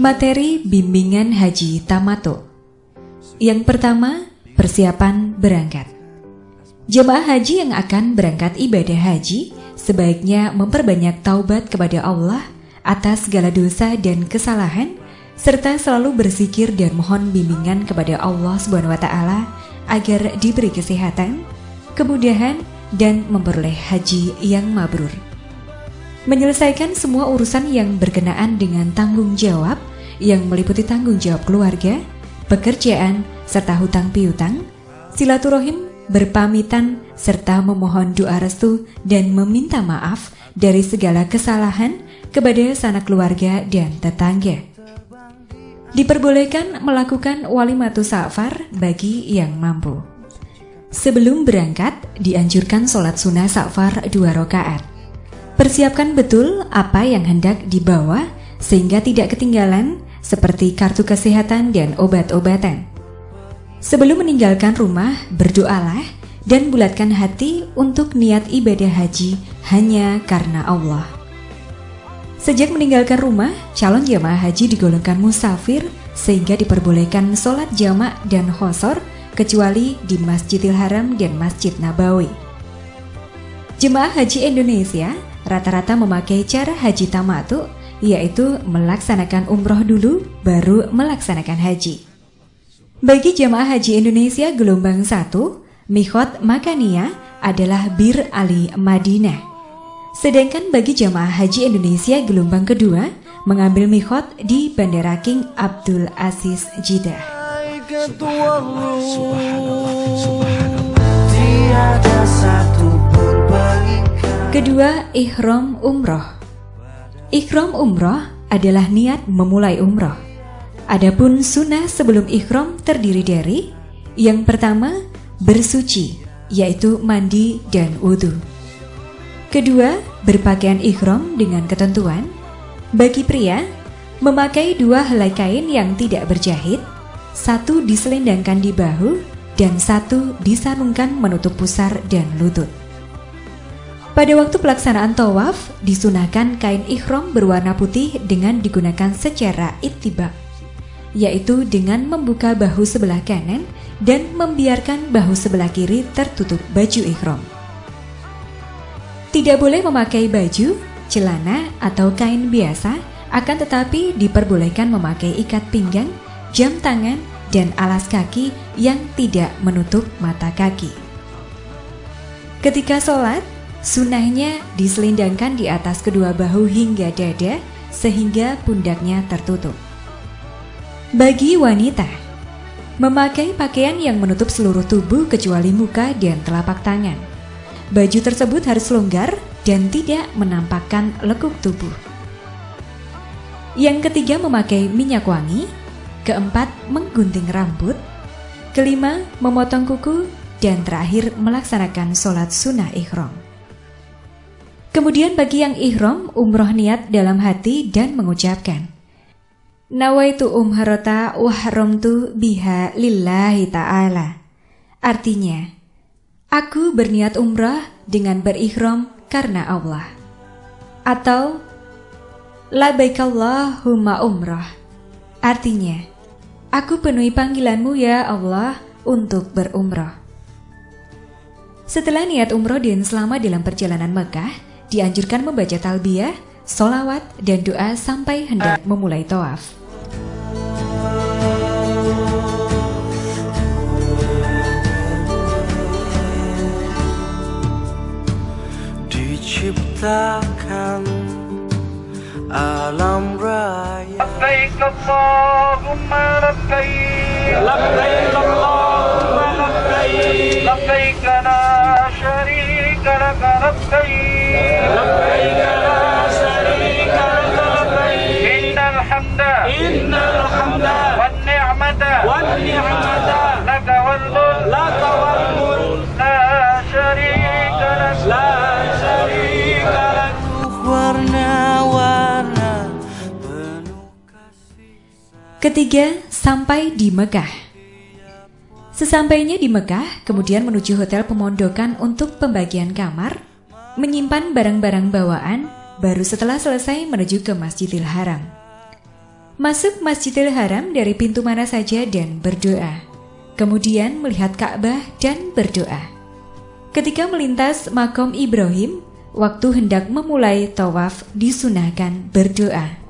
Materi bimbingan haji tamattu. Yang pertama, persiapan berangkat. Jemaah haji yang akan berangkat ibadah haji sebaiknya memperbanyak taubat kepada Allah atas segala dosa dan kesalahan, serta selalu berzikir dan mohon bimbingan kepada Allah SWT agar diberi kesehatan, kemudahan, dan memperoleh haji yang mabrur. Menyelesaikan semua urusan yang berkenaan dengan tanggung jawab yang meliputi tanggung jawab keluarga, pekerjaan, serta hutang piutang, silaturahim, berpamitan, serta memohon doa restu dan meminta maaf dari segala kesalahan kepada sanak keluarga dan tetangga. Diperbolehkan melakukan walimatus safar bagi yang mampu. Sebelum berangkat, dianjurkan sholat sunnah safar 2 rakaat. Persiapkan betul apa yang hendak dibawa sehingga tidak ketinggalan seperti kartu kesehatan dan obat-obatan. Sebelum meninggalkan rumah, berdoalah dan bulatkan hati untuk niat ibadah haji hanya karena Allah. Sejak meninggalkan rumah, calon jamaah haji digolongkan musafir sehingga diperbolehkan sholat jamak dan qashar kecuali di Masjidil Haram dan Masjid Nabawi. Jemaah haji Indonesia rata-rata memakai cara haji tamattu, yaitu melaksanakan umroh dulu baru melaksanakan haji. Bagi jemaah haji Indonesia gelombang 1, miqat Makaniyah adalah Bir Ali Madinah. Sedangkan bagi jemaah haji Indonesia gelombang kedua mengambil miqat di Bandara King Abdul Aziz Jeddah. Kedua, ihram umroh. Ihram umroh adalah niat memulai umroh. Adapun sunnah sebelum ihram terdiri dari: yang pertama, bersuci, yaitu mandi dan wudhu. Kedua, berpakaian ihram dengan ketentuan. Bagi pria, memakai 2 helai kain yang tidak berjahit, 1 diselendangkan di bahu dan 1 disarungkan menutup pusar dan lutut. Pada waktu pelaksanaan tawaf, disunahkan kain ihram berwarna putih dengan digunakan secara ittibaq, yaitu dengan membuka bahu sebelah kanan dan membiarkan bahu sebelah kiri tertutup baju ihram. Tidak boleh memakai baju, celana, atau kain biasa, akan tetapi diperbolehkan memakai ikat pinggang, jam tangan, dan alas kaki yang tidak menutup mata kaki. Ketika sholat, sunnahnya diselindangkan di atas kedua bahu hingga dada sehingga pundaknya tertutup. Bagi wanita, memakai pakaian yang menutup seluruh tubuh kecuali muka dan telapak tangan. Baju tersebut harus longgar dan tidak menampakkan lekuk tubuh. Yang ketiga, memakai minyak wangi. Keempat, menggunting rambut. Kelima, memotong kuku. Dan terakhir, melaksanakan sholat sunnah ihram. Kemudian bagi yang ihram, umroh niat dalam hati dan mengucapkan, nawaitu umrata wa haramtu biha lillahi ta'ala. Artinya, aku berniat umrah dengan berihram karena Allah. Atau, labbaikallahumma umrah. Artinya, aku penuhi panggilanmu ya Allah untuk berumrah. Setelah niat umroh dan selama dalam perjalanan Mekah, dianjurkan membaca talbiyah, sholawat, dan doa sampai hendak memulai tawaf. Diciptakan alam raya. Labbaik Allahumma labbaik. Labbaik Allahumma labbaik. Labbaik la syarika laka labbaik. Labbaik la syarika laka labbaik. Innal hamda wan ni'mata laka wal mulk la syarika lak. Warna-warna penuh kasih. Ketiga, sampai di Mekah. Sesampainya di Mekah, kemudian menuju hotel pemondokan untuk pembagian kamar, menyimpan barang-barang bawaan, baru setelah selesai menuju ke Masjidil Haram. Masuk Masjidil Haram dari pintu mana saja dan berdoa. Kemudian melihat Ka'bah dan berdoa. Ketika melintas Makom Ibrahim, waktu hendak memulai tawaf disunahkan berdoa.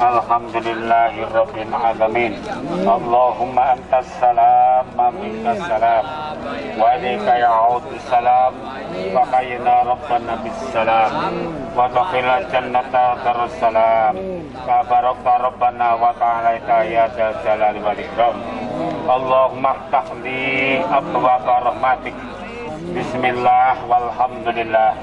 Alhamdulillahirabbil alamin. Allahumma antas salam wa minkas salam. Wa alayka ya'udu salam wa qayyina rabbana bis salam. Wa dakhilal jannata darus salam. Wa baraka rabbana wa ta'ala ya dzal jalali wal ikram. Allahumma ftah li abwaaba rahmatik. Bismillah walhamdulillah.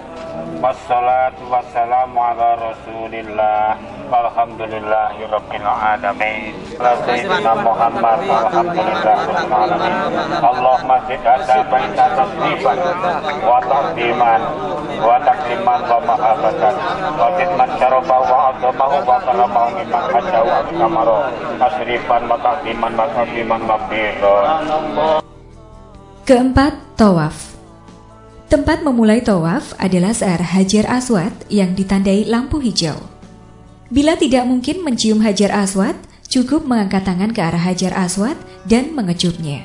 Wassalatu wassalamu ala rasulillah. Walhamdulillahirabbil alamin. Sayyidina Muhammad walhamdulillahirabbil alamin. Allahumma zid ada baita tasdiban wa ta'diman wa takliman wa mahabbatan wa zidman syarafa wa azamahu wa karamahu mimman hajja wa kamaro asrifan wa takliman wa takliman mabdiron. Keempat, tawaf. Tempat memulai tawaf adalah sear Hajar Aswad yang ditandai lampu hijau. Bila tidak mungkin mencium Hajar Aswad, cukup mengangkat tangan ke arah Hajar Aswad dan mengecupnya.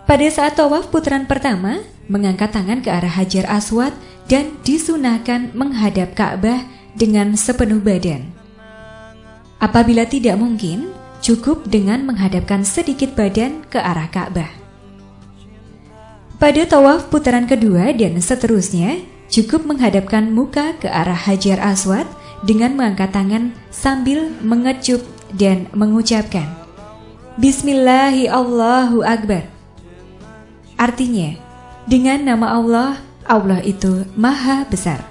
Pada saat tawaf putaran pertama, mengangkat tangan ke arah Hajar Aswad dan disunahkan menghadap Ka'bah dengan sepenuh badan. Apabila tidak mungkin, cukup dengan menghadapkan sedikit badan ke arah Ka'bah. Pada tawaf putaran kedua dan seterusnya, cukup menghadapkan muka ke arah Hajar Aswad dengan mengangkat tangan sambil mengecup dan mengucapkan Bismillahi Allahu Akbar. Artinya, dengan nama Allah, Allah itu Maha Besar.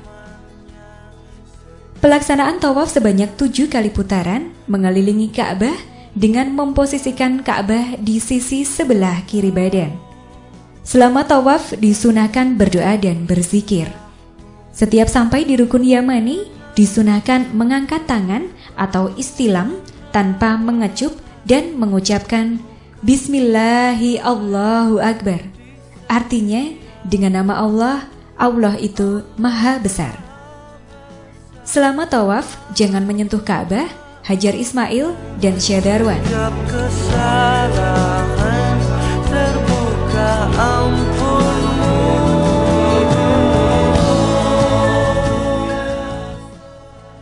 Pelaksanaan tawaf sebanyak 7 kali putaran mengelilingi Ka'bah dengan memposisikan Ka'bah di sisi sebelah kiri badan. Selama tawaf disunahkan berdoa dan berzikir. Setiap sampai di rukun Yamani, disunahkan mengangkat tangan atau istilam tanpa mengecup dan mengucapkan Bismillahi Allahu Akbar. Artinya, dengan nama Allah, Allah itu Maha Besar. Selama tawaf, jangan menyentuh Ka'bah, Hajar Ismail, dan Syadarwan.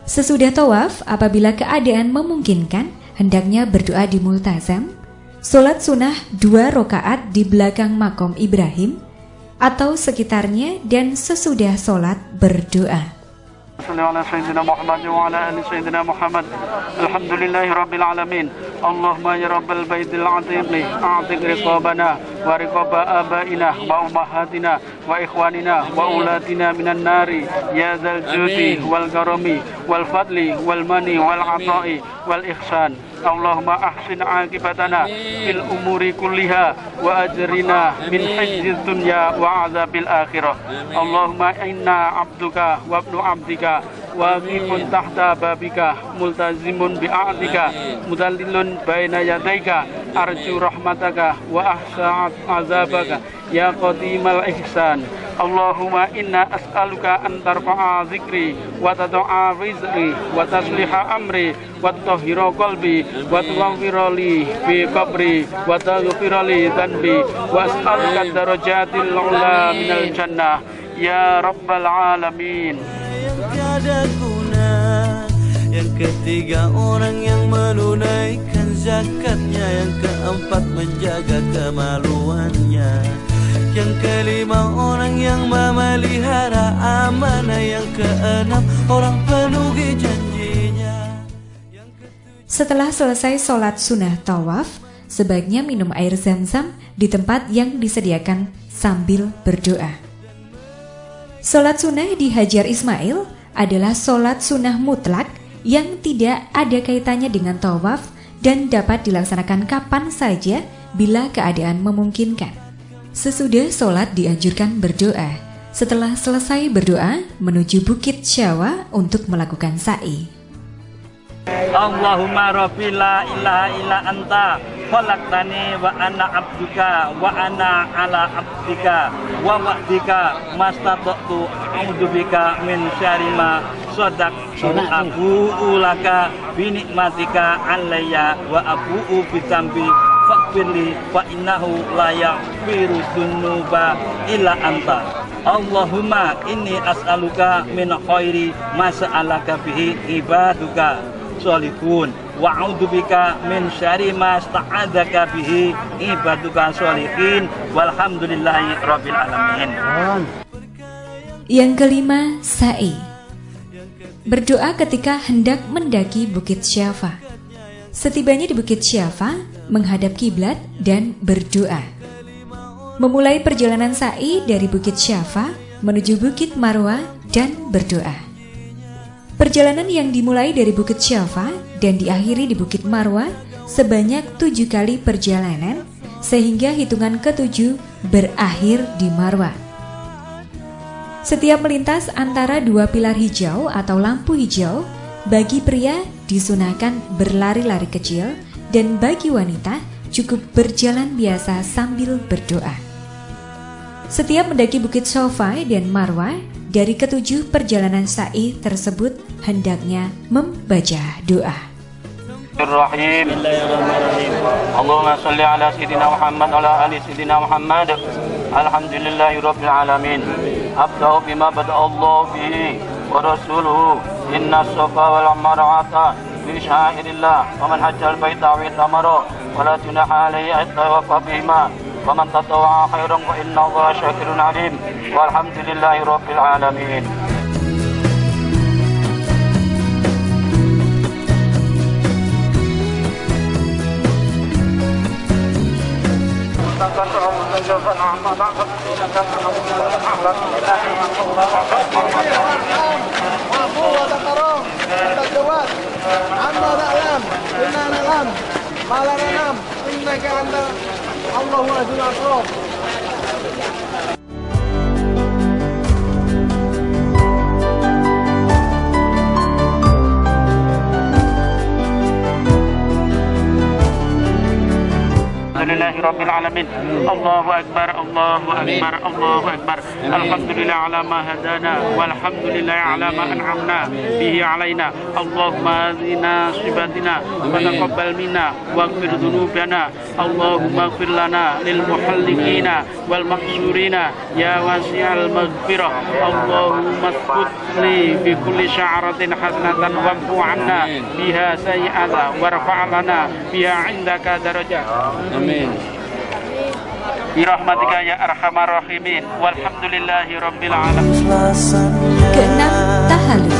Sesudah tawaf, apabila keadaan memungkinkan, hendaknya berdoa di multazam, sholat sunnah 2 rakaat di belakang Makom Ibrahim atau sekitarnya, dan sesudah sholat berdoa. Sallallahu ala sayyidina Muhammad wa ala ali sayyidina Muhammad. Alhamdulillahirabbil alamin. Allahumma ya rabbal baitil azim li a'tiq riqabana wa riqaba abaina wa ummahatina wa ikhwanina wa ulatina minan nari ya dzal judi wal karami wal fadli wal mani wal ata'i wal ihsan. Allahumma ahsin aqibatana fil umuri kulliha wa ajrina min hizziz dunya wa azabil akhirah. Allahumma inna abduka wa ibnu abdika waqifun tahta babika multazimun bi'atika mudallilun baina yadayka arju rahmataka wa ahsa'at azabaka ya qadimal ihsan. Allahumma inna as'aluka an tarfa'a zikri wa tad'a rizqi wa tasliha amri wa tutahhira qalbi wa tughfira li fi qabri wa taghfira li dhanbi wa as'aluka darajatil ula minal jannah ya rabbal alamin. Yang ketiga, orang yang menunaikan zakatnya. Yang keempat, menjaga kemaluannya. Yang kelima, orang yang memelihara amanah. Yang keenam, orang penuhi janjinya. Setelah selesai sholat sunnah tawaf, sebaiknya minum air zam-zam di tempat yang disediakan sambil berdoa. Sholat sunnah di Hajar Ismail adalah sholat sunnah mutlak yang tidak ada kaitannya dengan tawaf dan dapat dilaksanakan kapan saja bila keadaan memungkinkan. Sesudah sholat dianjurkan berdoa. Setelah selesai berdoa, menuju Bukit Syawa untuk melakukan sa'i. Allahumma rabbi la ilaha illa anta khalaqtani wa ana abduka wa ana ala abdika wa wa'dika mastata'tu a'udzubika min syarri ma sadaqtu abu'u laka bi nikmatika alayya wa abu'u bi dzambi faghfirli fa innahu la yaghfiru dzunuba illa anta. Allahumma inni as'aluka min khairi ma sa'alaka bihi ibaduka sholihun wa a'udzubika min syarri ma sta'adzaka bihi ibaduka sholihin walhamdulillahi rabbil alamin. Yang kelima, sa'i. Berdoa ketika hendak mendaki Bukit Syafa. Setibanya di Bukit Syafa, menghadap kiblat dan berdoa. Memulai perjalanan sa'i dari Bukit Syafa menuju Bukit Marwah dan berdoa. Perjalanan yang dimulai dari Bukit Syafa dan diakhiri di Bukit Marwah sebanyak 7 kali perjalanan, sehingga hitungan ke-7 berakhir di Marwah. Setiap melintas antara 2 pilar hijau atau lampu hijau, bagi pria disunahkan berlari-lari kecil, dan bagi wanita cukup berjalan biasa sambil berdoa. Setiap mendaki Bukit Syafa dan Marwah, dari ke-7 perjalanan sa'i tersebut hendaknya membaca doa. Bismillahirrahmanirrahim. Allahumma shalli ala sayyidina Muhammad wa ala ali sayyidina Muhammad. Alhamdulillahirabbil alamin. Abda'u bima bada'allahu bihi wa rasuluhu. Inna as-safa wal marwata min syairillah wa man hajjal baita wa itamara wa la junaha alayhi an tawafa bihima wa man tatawwa'a khairan wa inna Allaha syakirun alim. Walhamdulillahirabbil alamin. Alhamdulillahirabbil alamin. Allahu akbar, Allahu akbar, Allahu akbar. Alhamdulillah ala ma hadana walhamdulillah ala ma an'amna bihi alaina. Allahumma hadina sibatina wa taqabbal minna waghfir dhunubana. Allahumma ighfir lana lil muhallikina wal maqsurina ya wasi'al maghfirah. Allahumma tqut li bi kulli sya'ratin hasanatan wamhu 'anna biha sayyi'ata warfa' lana biha 'indaka darajat. Amin. Birahmatika ya arhamar rahimin. Walhamdulillahi rabbil alamin. Keenam, tahallul.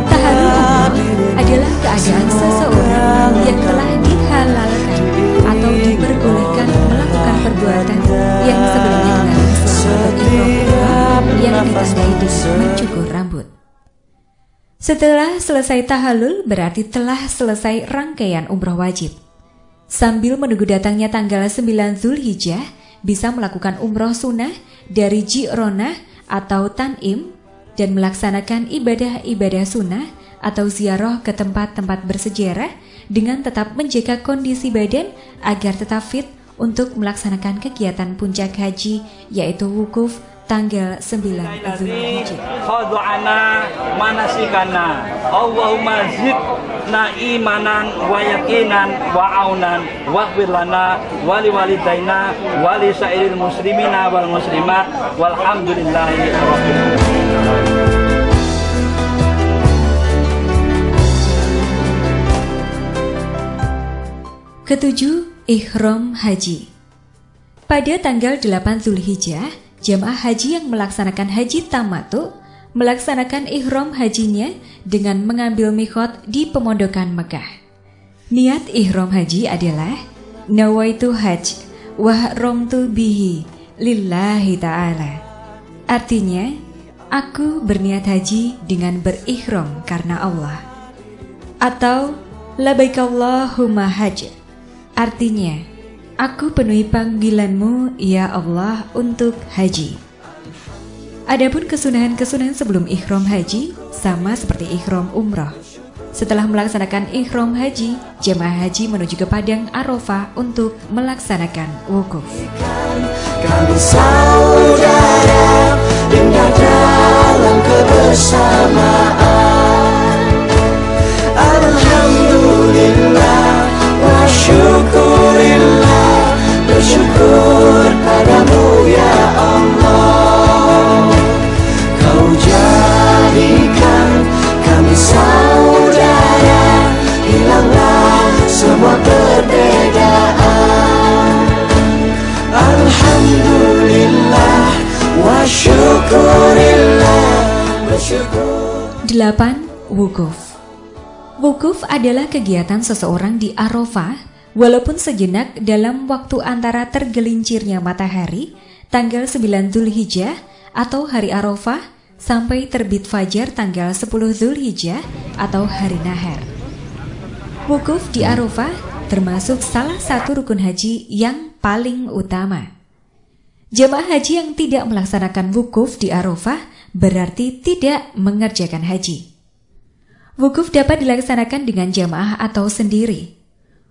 Tahallul umroh adalah keadaan seseorang yang telah dihalalkan atau diperbolehkan melakukan perbuatan yang sebelumnya dilarang selama berihram yang ditandai dengan mencukur rambut. Setelah selesai tahallul berarti telah selesai rangkaian umroh wajib. Sambil menunggu datangnya tanggal 9 Zulhijjah, bisa melakukan umroh sunnah dari Ji'ronah atau Tan'im dan melaksanakan ibadah-ibadah sunnah atau ziarah ke tempat-tempat bersejarah dengan tetap menjaga kondisi badan agar tetap fit untuk melaksanakan kegiatan puncak haji, yaitu wukuf tanggal 9 Zulhijjah. Khadu'ana manasikana. Allahumma zidna imanan wa yaqinan wa aunan waghfir lana wa li walidaina wa li sairil muslimina wal muslimat walhamdulillahi rabbil alamin. Ketujuh, ihram haji. Pada tanggal 8 Zulhijjah, jamaah haji yang melaksanakan haji tamattu melaksanakan ihram hajinya dengan mengambil miqat di pemondokan Mekah. Niat ihram haji adalah nawaitu hajj wa haramtu bihi lillahi ta'ala. Artinya, aku berniat haji dengan berihram karena Allah. Atau labbaik Allahumma hajj. Artinya, aku penuhi panggilanmu ya Allah untuk haji. Adapun kesunahan-kesunahan sebelum ihram haji sama seperti ihram umrah. Setelah melaksanakan ihram haji, jemaah haji menuju ke Padang Arafah untuk melaksanakan wukuf. Kami saudara indah dalam kebersamaan. Alhamdulillah wa syukurillah, bersyukur padamu ya Allah. Kau jadikan kami saudara, hilanglah semua perbedaan. Alhamdulillah wa syukurillah, bersyukur. 8. Wukuf. Wukuf adalah kegiatan seseorang di Arafah walaupun sejenak dalam waktu antara tergelincirnya matahari tanggal 9 Zulhijjah atau hari Arafah sampai terbit fajar tanggal 10 Zulhijjah atau hari Nahar. Wukuf di Arafah termasuk salah satu rukun haji yang paling utama. Jemaah haji yang tidak melaksanakan wukuf di Arafah berarti tidak mengerjakan haji. Wukuf dapat dilaksanakan dengan jamaah atau sendiri.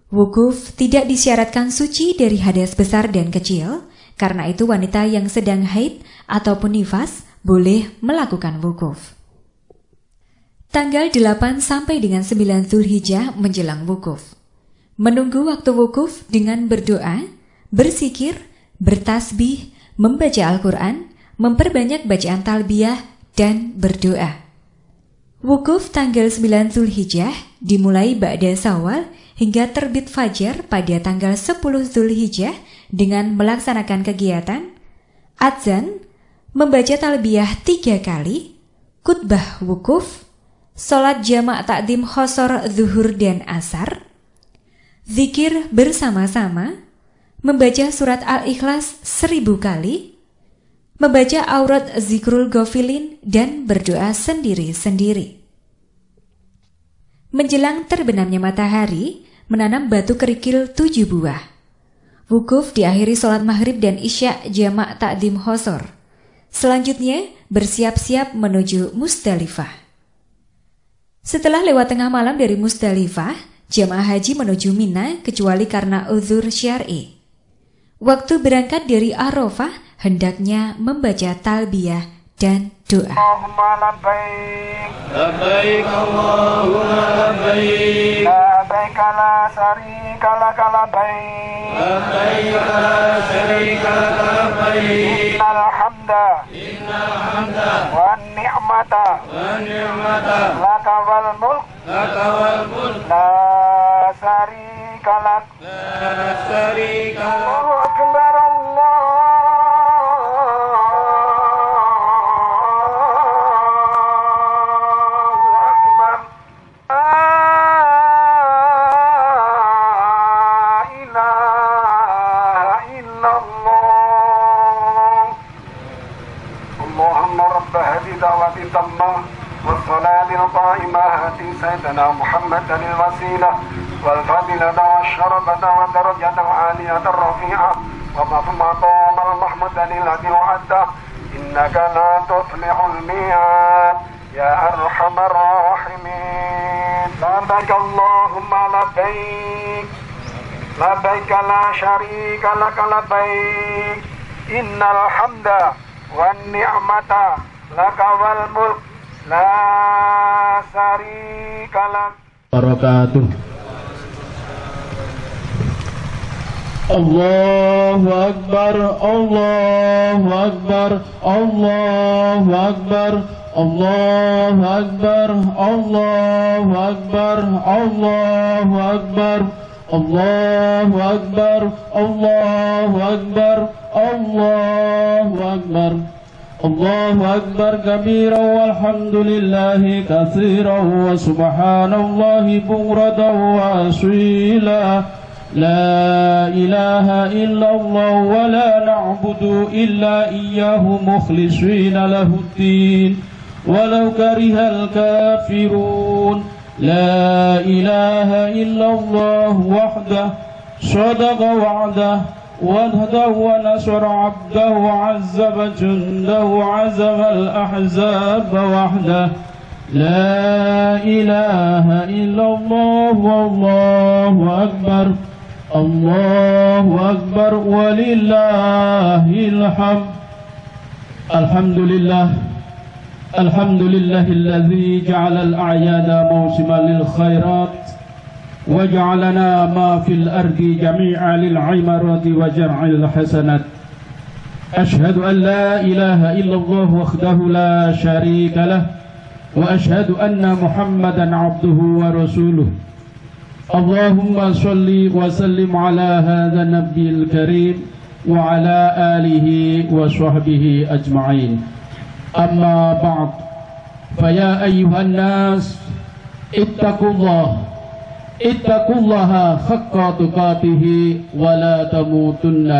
Wukuf tidak disyaratkan suci dari hadas besar dan kecil, karena itu wanita yang sedang haid ataupun nifas boleh melakukan wukuf. Tanggal 8 sampai dengan 9 Zulhijjah menjelang wukuf. Menunggu waktu wukuf dengan berdoa, berzikir, bertasbih, membaca Al-Quran, memperbanyak bacaan talbiyah, dan berdoa. Wukuf tanggal 9 Zulhijjah dimulai ba'da Syawal hingga terbit fajar pada tanggal 10 Zulhijjah dengan melaksanakan kegiatan adzan, membaca talbiyah 3 kali, khutbah wukuf, sholat jamak takdim khosor zuhur dan asar, zikir bersama-sama, membaca surat Al-Ikhlas 1000 kali, membaca aurat zikrul ghafilin, dan berdoa sendiri-sendiri. Menjelang terbenamnya matahari, menanam batu kerikil 7 buah. Wukuf diakhiri sholat maghrib dan isya jamak takdim khosor. Selanjutnya, bersiap-siap menuju Musdalifah. Setelah lewat tengah malam dari Musdalifah, jamaah haji menuju Mina kecuali karena uzur syar'i. Waktu berangkat dari Arafah, hendaknya membaca talbiyah dan doa. Allahumma labbaik, Labbaik Allahumma labbaik, labbaik la syarika lak labbaik, labbaik la syarika lak labbaik, innal hamda wan ni'mata laka wal mulk la syarika lak. Allahu akbar, والصلاة القائمة هاتي سيدنا محمد الوسيلة والفضيلة والشرفة والدرجة العالية الرفيعة ومقام المحمود الذي وعدته إنك لا تفلح الميعاد يا أرحم الراحمين. لبيك اللهم لبيك لبيك لا شريك لك لبيك إن الحمد والنعمة لك والملك لا شريك لك. Barakatuh. Allahu Akbar, Allahu Akbar, Allahu Akbar, Allahu Akbar, Allahu Akbar, Allahu Akbar, Allahu Akbar, Allahu Akbar, Allahu Akbar. Allahu Akbar kabira walhamdulillahi katsira wa subhanallahi bukratan wa asila. La ilaha illallah wa la na'budu illa iyyahu mukhlishina lahuddin walau karihal kafirun. La ilaha illallah wahdah sadaqa wa'dah وَنْهَدَهُ وَنَصَرَ عَبْدَهُ وَعَزَّبَ جُنْدَهُ وَعَزَمَ الْأَحْزَابَ وَحْدَهُ لا إله إلا الله والله أكبر الله أكبر ولله الحمد الحمد لله الحمد لله الذي جعل الأعياد موسما للخيرات وجعلنا ما في الأرض جميعا للعمرات وجرع الحسنات أشهد أن لا إله إلا الله وحده لا شريك له وأشهد أن محمدا عبده ورسوله اللهم صل وسلم على هذا النبي الكريم وعلى آله وصحبه أجمعين أما بعد فيا أيها الناس اتقوا الله حق تقاته ولا تموتن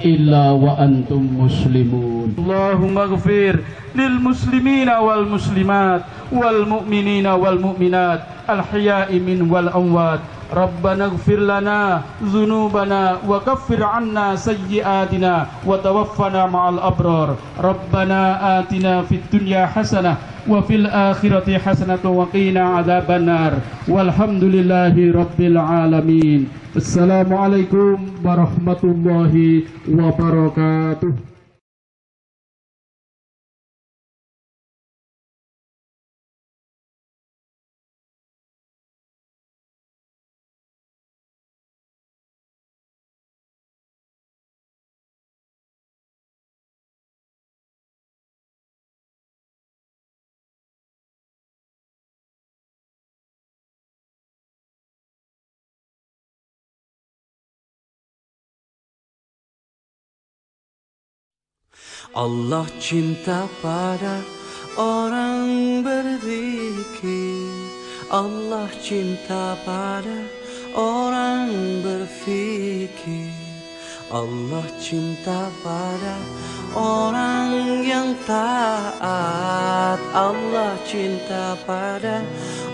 إلا وأنتم مسلمون اللهم اغفر للمسلمين والمسلمات والمؤمنين والمؤمنات الحياء من والأموات ربنا اغفر لنا ذنوبنا وكفر عنا سيئاتنا وتوفنا مع الأبرار ربنا آتنا في الدنيا حسنة وفي الآخرة حسنة وقنا عذاب النار والحمد لله رب العالمين السلام عليكم ورحمة الله وبركاته. Allah cinta pada orang berzikir. Allah cinta pada orang berfikir. Allah cinta pada orang yang taat. Allah cinta pada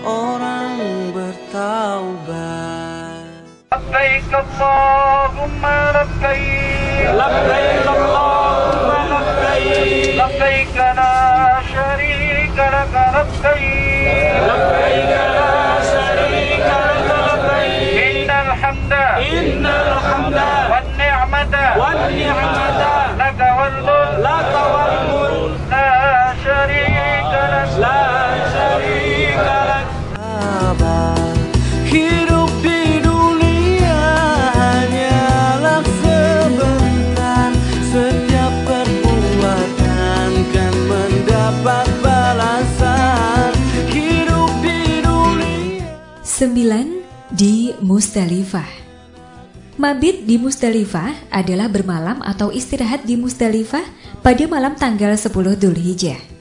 orang bertaubat. Labbaik Allahumma labbaik Labbaik Allahumma labbaik labbaik la syarika laka labbaik Labbaik la syarika laka labbaik innal hamda wan ni'mata laka wal mulk la syarika lak. Hidup di dunia hanyalah sebentar. Setiap perbuatan kan mendapat balasan. Hidup di dunia. 9. Di Musdalifah. Mabit di Musdalifah adalah bermalam atau istirahat di Musdalifah pada malam tanggal 10 Dzulhijjah.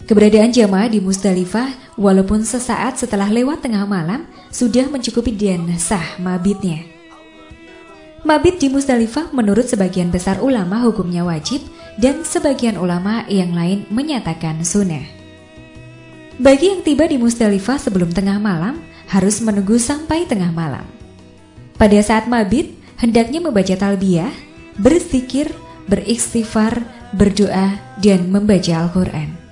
Keberadaan jamaah di Musdalifah walaupun sesaat setelah lewat tengah malam sudah mencukupi dan sah mabitnya. Mabit di Musdalifah menurut sebagian besar ulama hukumnya wajib dan sebagian ulama yang lain menyatakan sunnah. Bagi yang tiba di Musdalifah sebelum tengah malam harus menunggu sampai tengah malam. Pada saat mabit hendaknya membaca talbiyah, berzikir, beristighfar, berdoa dan membaca Al-Quran.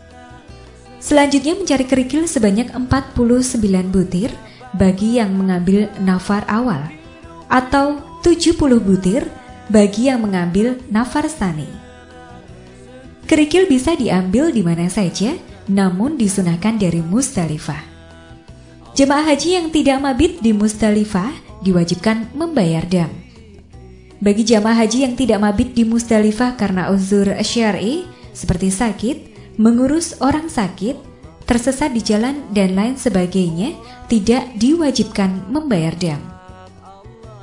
Selanjutnya mencari kerikil sebanyak 49 butir bagi yang mengambil nafar awal atau 70 butir bagi yang mengambil nafar tsani. Kerikil bisa diambil di mana saja namun disunahkan dari Musdalifah. Jemaah haji yang tidak mabit di Musdalifah diwajibkan membayar dam. Bagi jemaah haji yang tidak mabit di Musdalifah karena uzur syar'i seperti sakit, mengurus orang sakit, tersesat di jalan dan lain sebagainya, tidak diwajibkan membayar dam.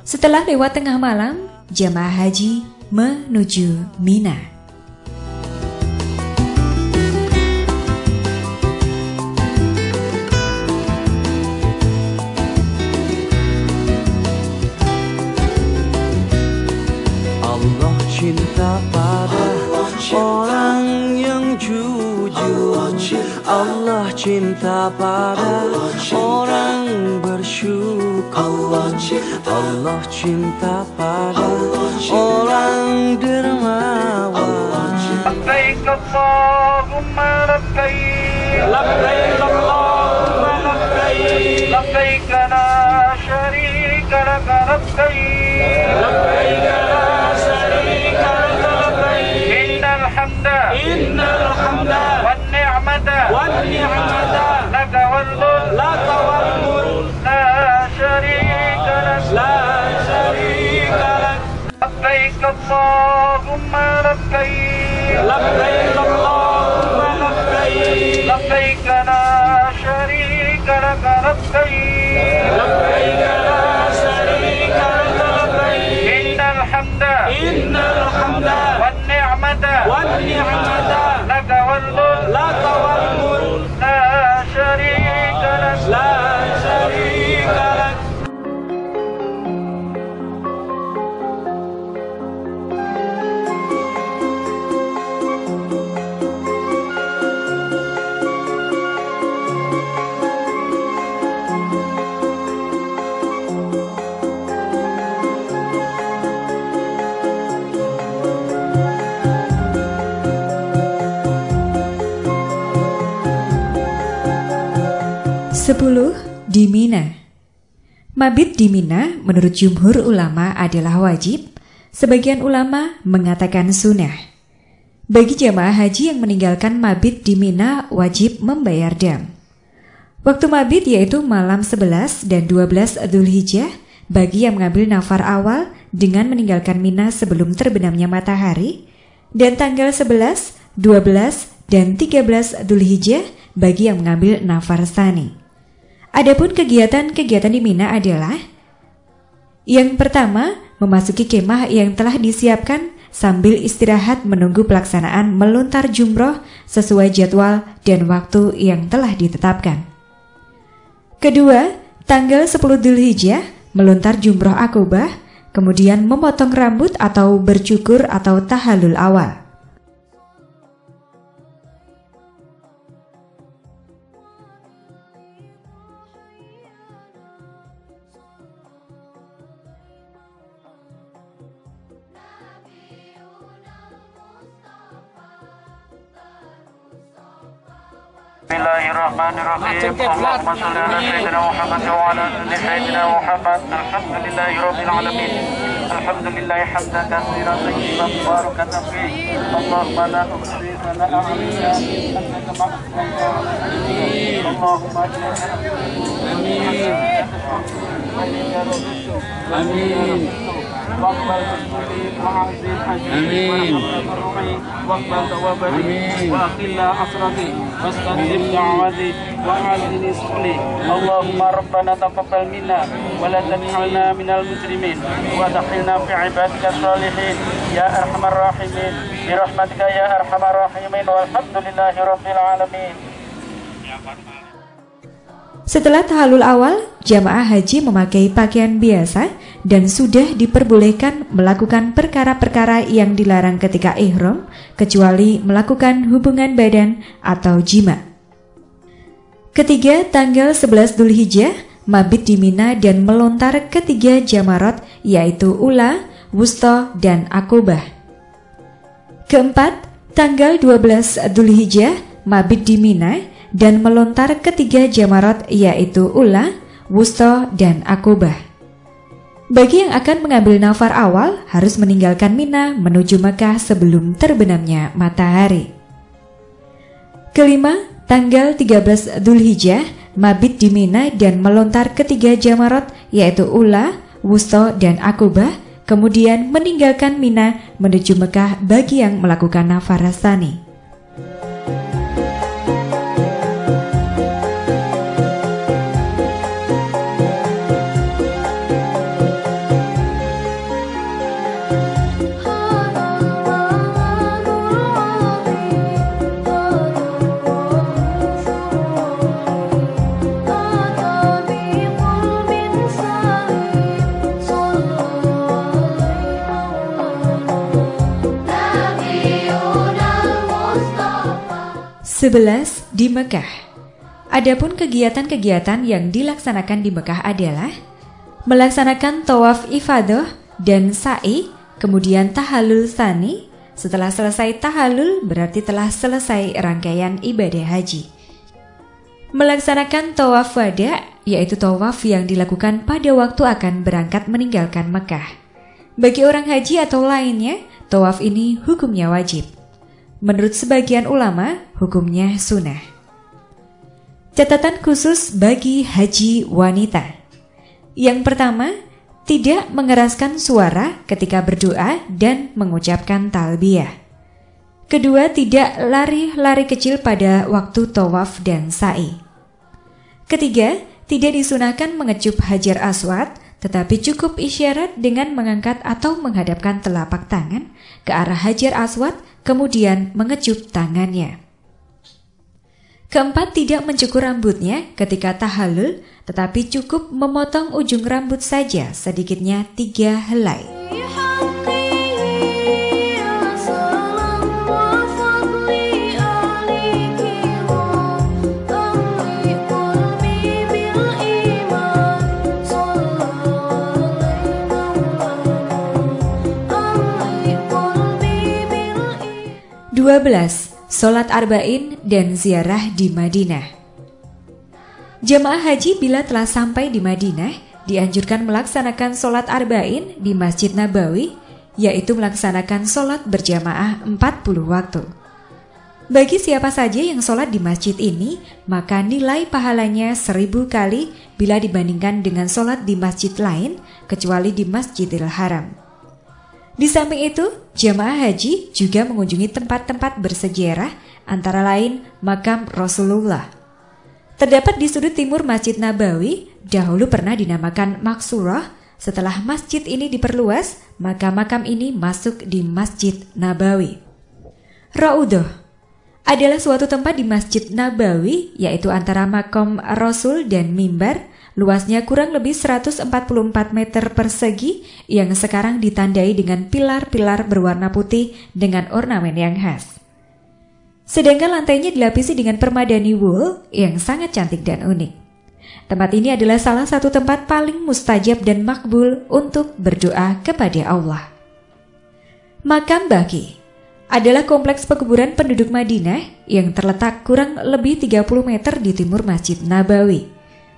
Setelah lewat tengah malam, jamaah haji menuju Mina. Allah cinta pada orang yang jujur. Allah cinta pada orang bersyukur. Allah cinta pada orang dermawan. Labbaik Allahumma labbaik Labbaik Allah labbaik Allahumma labbaik labbaik Allahumma labbaik labbaik la syarika lak labbaik labbaik la syarika lak labbaik innal hamda wan ni'mata laka wal mulk la syarika lak. Sepuluh di Mina. Mabit di Mina menurut jumhur ulama adalah wajib, sebagian ulama mengatakan sunnah. Bagi jamaah haji yang meninggalkan mabit di Mina wajib membayar dam. Waktu mabit yaitu malam 11 dan 12 Dzulhijjah bagi yang mengambil nafar awal dengan meninggalkan Mina sebelum terbenamnya matahari, dan tanggal 11, 12, dan 13 Dzulhijjah bagi yang mengambil nafar tsani. Adapun kegiatan-kegiatan di Mina adalah: yang pertama, memasuki kemah yang telah disiapkan sambil istirahat menunggu pelaksanaan melontar jumroh sesuai jadwal dan waktu yang telah ditetapkan. Kedua, tanggal 10 Dzulhijjah melontar jumroh akobah, kemudian memotong rambut atau bercukur atau tahallul awal. Bismillahirrahmanirrahim. Allahumma shalli ala sayyidina Muhammad wa ala ali sayyidina Muhammad. Alhamdulillahi rabbil alamin. Alhamdulillahi hamdan katsiran tayyiban mubarakan fihi. Allahumma la nuhsi sana'an 'alaika annaka ma'asna. Allahumma amin. واقبل بالمسلمين وعزي الحجيج والحمد واقبل توبتي واقل عصرتي واستجب دعوتي واعلن سؤلي. اللهم ربنا تقبل منا ولا تجعلنا من المجرمين وادخلنا في عبادك الصالحين يا ارحم الراحمين برحمتك يا ارحم الراحمين والحمد لله رب العالمين. Setelah tahallul awal, jamaah haji memakai pakaian biasa dan sudah diperbolehkan melakukan perkara-perkara yang dilarang ketika ihram, kecuali melakukan hubungan badan atau jima. Ketiga, tanggal 11 Dzulhijjah, mabit di Mina dan melontar ketiga jamarat, yaitu ula, wusta, dan akobah. Keempat, tanggal 12 Dzulhijjah, mabit di Mina dan melontar ketiga jamarat, yaitu ula, wusta, dan akobah. Bagi yang akan mengambil nafar awal harus meninggalkan Mina menuju Mekah sebelum terbenamnya matahari. Kelima, tanggal 13 Dzulhijjah, mabit di Mina dan melontar ketiga jamarat, yaitu ula, wusta, dan akobah, kemudian meninggalkan Mina menuju Mekah bagi yang melakukan nafar tsani. Sebelas di Mekah. Adapun kegiatan-kegiatan yang dilaksanakan di Mekah adalah melaksanakan tawaf ifadah dan sa'i, kemudian tahallul tsani. Setelah selesai tahallul berarti telah selesai rangkaian ibadah haji. Melaksanakan tawaf wada, yaitu tawaf yang dilakukan pada waktu akan berangkat meninggalkan Mekah. Bagi orang haji atau lainnya, tawaf ini hukumnya wajib. Menurut sebagian ulama, hukumnya sunnah. Catatan khusus bagi haji wanita. Yang pertama, Tidak mengeraskan suara ketika berdoa dan mengucapkan talbiyah. Kedua, tidak lari-lari kecil pada waktu tawaf dan sa'i. Ketiga, tidak disunahkan mengecup Hajar Aswad, tetapi cukup isyarat dengan mengangkat atau menghadapkan telapak tangan ke arah Hajar Aswad, kemudian mengecup tangannya. Keempat, tidak mencukur rambutnya ketika tahallul, tetapi cukup memotong ujung rambut saja, sedikitnya 3 helai. Sholat arba'in dan ziarah di Madinah. Jamaah haji bila telah sampai di Madinah dianjurkan melaksanakan sholat arba'in di Masjid Nabawi, yaitu melaksanakan sholat berjamaah 40 waktu. Bagi siapa saja yang sholat di masjid ini, maka nilai pahalanya 1000 kali bila dibandingkan dengan sholat di masjid lain, kecuali di Masjidil Haram. Di samping itu, jamaah haji juga mengunjungi tempat-tempat bersejarah, antara lain makam Rasulullah. Terdapat di sudut timur Masjid Nabawi, dahulu pernah dinamakan Maksurah. Setelah masjid ini diperluas, maka makam ini masuk di Masjid Nabawi. Ra'udoh adalah suatu tempat di Masjid Nabawi, yaitu antara makam Rasul dan mimbar. Luasnya kurang lebih 144 meter persegi yang sekarang ditandai dengan pilar-pilar berwarna putih dengan ornamen yang khas. Sedangkan lantainya dilapisi dengan permadani wool yang sangat cantik dan unik. Tempat ini adalah salah satu tempat paling mustajab dan makbul untuk berdoa kepada Allah. Makam Baqi adalah kompleks pekuburan penduduk Madinah yang terletak kurang lebih 30 meter di timur Masjid Nabawi.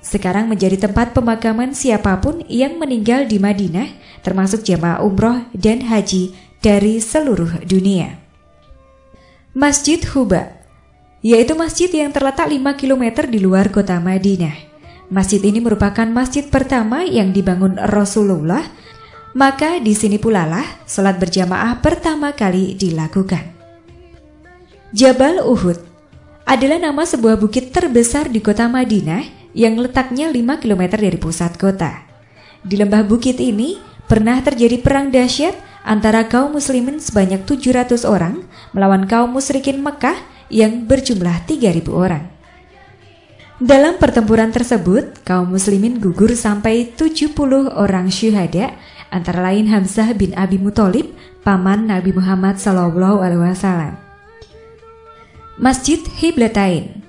Sekarang menjadi tempat pemakaman siapapun yang meninggal di Madinah, termasuk jamaah umroh dan haji dari seluruh dunia. Masjid Quba, yaitu masjid yang terletak 5 km di luar kota Madinah. Masjid ini merupakan masjid pertama yang dibangun Rasulullah, maka di sini pula lah salat berjamaah pertama kali dilakukan. Jabal Uhud adalah nama sebuah bukit terbesar di kota Madinah yang letaknya 5 km dari pusat kota. Di lembah bukit ini pernah terjadi perang dahsyat antara kaum muslimin sebanyak 700 orang melawan kaum musyrikin Mekah yang berjumlah 3.000 orang. Dalam pertempuran tersebut, kaum muslimin gugur sampai 70 orang syuhada, antara lain Hamzah bin Abi Muthalib, paman Nabi Muhammad SAW. Masjid Qiblatain.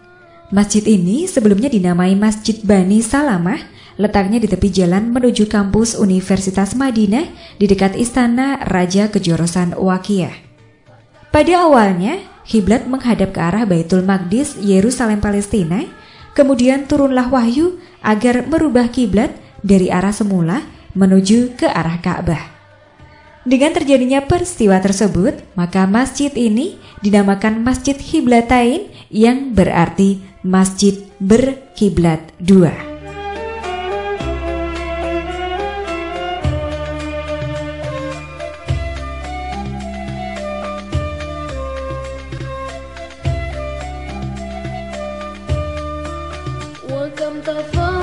Masjid ini sebelumnya dinamai Masjid Bani Salamah, letaknya di tepi jalan menuju kampus Universitas Madinah di dekat Istana Raja Kejorosan Waqiyah. Pada awalnya, kiblat menghadap ke arah Baitul Maqdis, Yerusalem, Palestina. Kemudian turunlah wahyu agar merubah kiblat dari arah semula menuju ke arah Ka'bah. Dengan terjadinya peristiwa tersebut, maka masjid ini dinamakan Masjid Qiblatain yang berarti Masjid Berkiblat Dua. وكم تفاعل